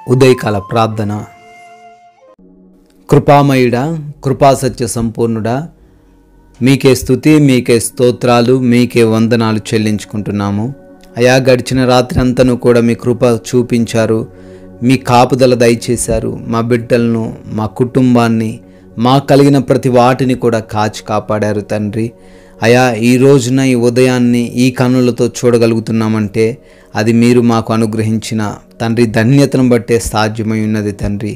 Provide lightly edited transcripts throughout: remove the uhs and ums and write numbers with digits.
ఉదయకాల ప్రార్థన. కృపామయుడా, కృపాసత్య సంపూర్ణుడా, మీకే స్తుతి, మీకే స్తోత్రాలు, మీకే వందనాలు చెల్లించుకుంటున్నాము. అయా, గడిచిన రాత్రి అంతను కూడా మీ కృప చూపించారు, మీ కాపుదల దయచేశారు. మా బిడ్డలను, మా కుటుంబాన్ని, మా కలిగిన ప్రతి వాటిని కూడా కాచి కాపాడారు తండ్రి. అయా, ఈ రోజున ఈ ఉదయాన్ని ఈ కన్నులతో చూడగలుగుతున్నామంటే అది మీరు మాకు అనుగ్రహించిన తండ్రి ధన్యతను బట్టే సాధ్యమై ఉన్నది తండ్రి.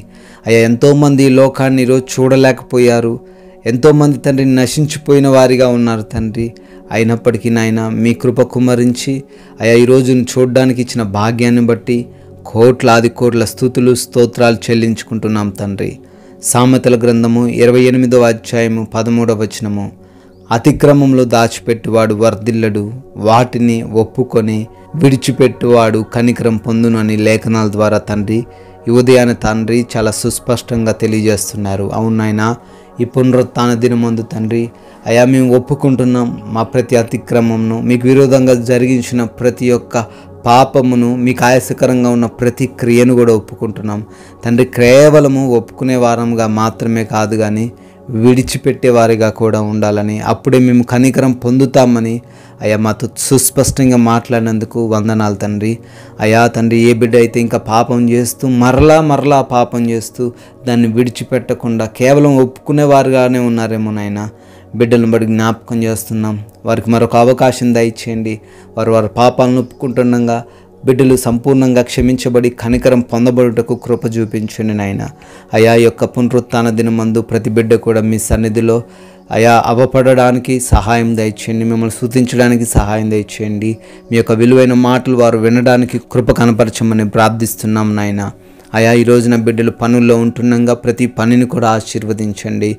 అయా, ఎంతోమంది ఈ లోకాన్ని ఈరోజు చూడలేకపోయారు, ఎంతోమంది తండ్రి నశించిపోయిన వారిగా ఉన్నారు తండ్రి. అయినప్పటికీ నాయన మీ కృప కుమ్మరించి అయా ఈ రోజును చూడడానికి ఇచ్చిన భాగ్యాన్ని బట్టి కోట్లాది కోట్ల స్తుతులు స్తోత్రాలు చెల్లించుకుంటున్నాం తండ్రి. సామెతల గ్రంథము 28వ అధ్యాయము 13వ వచనము, అతిక్రమంలో దాచిపెట్టువాడు వర్ధిల్లడు, వాటిని ఒప్పుకొని విడిచిపెట్టువాడు కనికరం పొందును అని లేఖనాల ద్వారా తండ్రి ఈ ఉదయాన తండ్రి చాలా సుస్పష్టంగా తెలియజేస్తున్నారు. అవునాయనా, ఈ పునరుత్థాన దినమందు తండ్రి అయా మేము ఒప్పుకుంటున్నాం మా ప్రతి అతిక్రమమును, మీకు విరోధంగా జరిగించిన ప్రతి ఒక్క పాపమును, మీకు ఆయాసకరంగా ఉన్న ప్రతి క్రియను కూడా ఒప్పుకుంటున్నాం తండ్రి. కేవలము ఒప్పుకునే వారంగా మాత్రమే కాదు కానీ విడిచిపెట్టేవారిగా కూడా ఉండాలని, అప్పుడే మేము కనికరం పొందుతామని అయా మాతో సుస్పష్టంగా మాట్లాడినందుకు వందనాలు తండ్రి. అయా తండ్రి, ఏ బిడ్డ అయితే ఇంకా పాపం చేస్తూ మరలా పాపం చేస్తూ దాన్ని విడిచిపెట్టకుండా కేవలం ఒప్పుకునేవారుగానే ఉన్నారేమో నాయన, బిడ్డలను బట్టి జ్ఞాపకం చేస్తున్నాం. వారికి మరొక అవకాశం దయచేయండి. వారి పాపాలను ఒప్పుకుంటుండగా బిడ్డలు సంపూర్ణంగా క్షమించబడి కనికరం పొందబడుటకు కృప చూపించండి నాయన. అయా, యొక్క పునరుత్థాన దినమందు ప్రతి బిడ్డ కూడా మీ సన్నిధిలో అయా అవపడడానికి సహాయం దయచేయండి, మిమ్మల్ని స్తుతించడానికి సహాయం దయచేయండి. మీ యొక్క విలువైన మాటలు వారు వినడానికి కృప కనపరచమని ప్రార్థిస్తున్నాం నాయన. అయా, ఈ రోజున బిడ్డలు పనుల్లో ఉంటుండగా ప్రతి పనిని కూడా ఆశీర్వదించండి.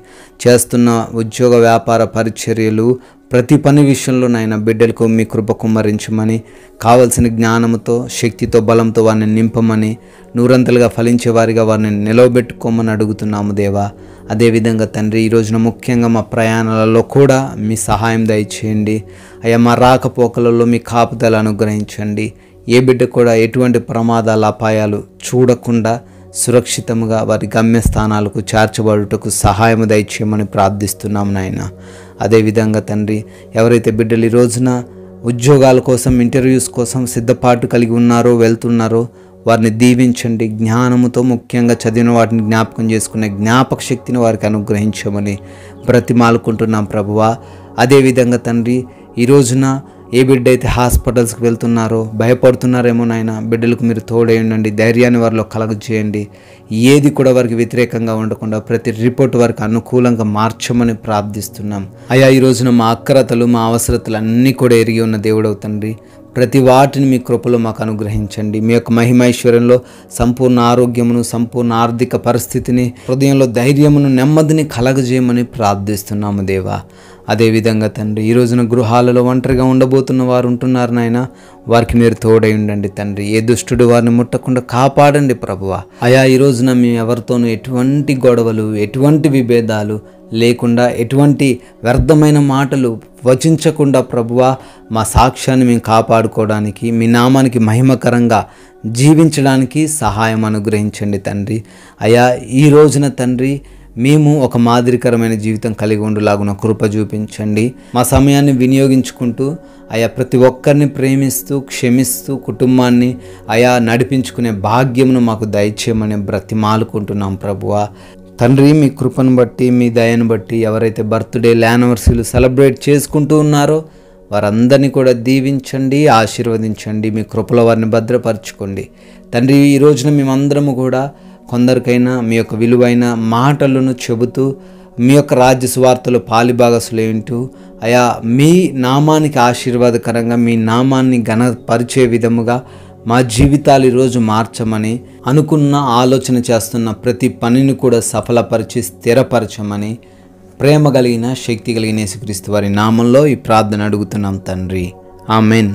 చేస్తున్న ఉద్యోగ వ్యాపార పరిచర్యలు ప్రతి పని విషయంలో నాయన బిడ్డలకు మీ కృప కుమ్మరించమని, కావలసిన జ్ఞానంతో శక్తితో బలంతో వారిని నింపమని, నూరంతలుగా ఫలించే వారిగా వారిని నిలవబెట్టుకోమని అడుగుతున్నాము దేవా. అదేవిధంగా తండ్రి, ఈ రోజున ముఖ్యంగా మా ప్రయాణాలలో కూడా మీ సహాయం దయచేయండి. అయ్యా, మా రాకపోకలలో మీ కాపుదల అనుగ్రహించండి. ఏ బిడ్డ కూడా ఎటువంటి ప్రమాదాల అపాయాలు చూడకుండా సురక్షితంగా వారి గమ్యస్థానాలకు చేర్చబడుటకు సహాయం దయచేయమని ప్రార్థిస్తున్నాం నాయన. అదేవిధంగా తండ్రి, ఎవరైతే బిడ్డలు ఈ రోజున ఉద్యోగాల కోసం, ఇంటర్వ్యూస్ కోసం సిద్ధపాటు కలిగి ఉన్నారో, వెళ్తున్నారో వారిని దీవించండి. జ్ఞానముతో ముఖ్యంగా చదివిన వాటిని జ్ఞాపకం చేసుకునే జ్ఞాపక శక్తిని వారికి అనుగ్రహించమని బ్రతిమాలుకుంటున్నాం ప్రభువా. అదేవిధంగా తండ్రి, ఈ రోజున ఏ బిడ్డ అయితే హాస్పిటల్స్కి వెళ్తున్నారో భయపడుతున్నారేమో నాయన, బిడ్డలకు మీరు తోడేయండి, ధైర్యాన్ని వారిలో కలగజేయండి. ఏది కూడా వారికి వ్యతిరేకంగా ఉండకుండా ప్రతి రిపోర్ట్ వారికి అనుకూలంగా మార్చమని ప్రార్థిస్తున్నాం. అయ్యా, ఈ రోజున మా అక్రతలు, మా అవసరతలు అన్నీ కూడా ఎరిగి ఉన్న దేవుడవు తండ్రి. ప్రతి వాటిని మీ కృపలో మాకు అనుగ్రహించండి. మీ యొక్క మహిమైశ్వర్యంలో సంపూర్ణ ఆరోగ్యమును, సంపూర్ణ ఆర్థిక పరిస్థితిని, హృదయంలో ధైర్యమును, నెమ్మదిని కలగజేయమని ప్రార్థిస్తున్నాము దేవా. అదేవిధంగా తండ్రి, ఈ రోజున గృహాలలో ఒంటరిగా ఉండబోతున్న వారు ఉంటున్నారు నాయన, వారికి మీరు తోడై ఉండండి తండ్రి. ఏ దుష్టుడు వారిని ముట్టకుండా కాపాడండి ప్రభువా. అయా, ఈ రోజున మేము ఎవరితోనూ ఎటువంటి గొడవలు, ఎటువంటి విభేదాలు లేకుండా, ఎటువంటి వ్యర్థమైన మాటలు వచించకుండా ప్రభువా, మా సాక్ష్యాన్ని మేము కాపాడుకోవడానికి, మీ నామానికి మహిమకరంగా జీవించడానికి సహాయం అనుగ్రహించండి తండ్రి. అయా, ఈ రోజున తండ్రి మేము ఒక మాదిరికరమైన జీవితం కలిగి ఉండేలాగున కృప చూపించండి. మా సమయాన్ని వినియోగించుకుంటూ అయా ప్రతి ఒక్కరిని ప్రేమిస్తూ, క్షమిస్తూ, కుటుంబాన్ని అయా నడిపించుకునే భాగ్యమును మాకు దయచేయమని బ్రతిమాలుకుంటున్నాం ప్రభువా. తండ్రి, మీ కృపను బట్టి, మీ దయను బట్టి ఎవరైతే బర్త్డే, యానివర్సరీలు సెలబ్రేట్ చేసుకుంటూ ఉన్నారో వారందరినీ కూడా దీవించండి, ఆశీర్వదించండి. మీ కృపలో వారిని భద్రపరచుకోండి తండ్రి. ఈ రోజున మేమందరము కూడా కొందరికైనా మీ యొక్క విలువైన మాటలను చెబుతూ, మీ యొక్క రాజ్య సువార్తలో పాలిభాగసులేంటూ అయా మీ నామానికి ఆశీర్వాదకరంగా, మీ నామాన్ని ఘనపరిచే విధముగా మా జీవితాలు ఈరోజు మార్చమని, అనుకున్న ఆలోచన చేస్తున్న ప్రతి పనిని కూడా సఫలపరిచి స్థిరపరచమని ప్రేమ కలిగిన, శక్తి కలిగిన యేసుక్రీస్తు వారి నామంలో ఈ ప్రార్థన అడుగుతున్నాం తండ్రి. ఆమెన్.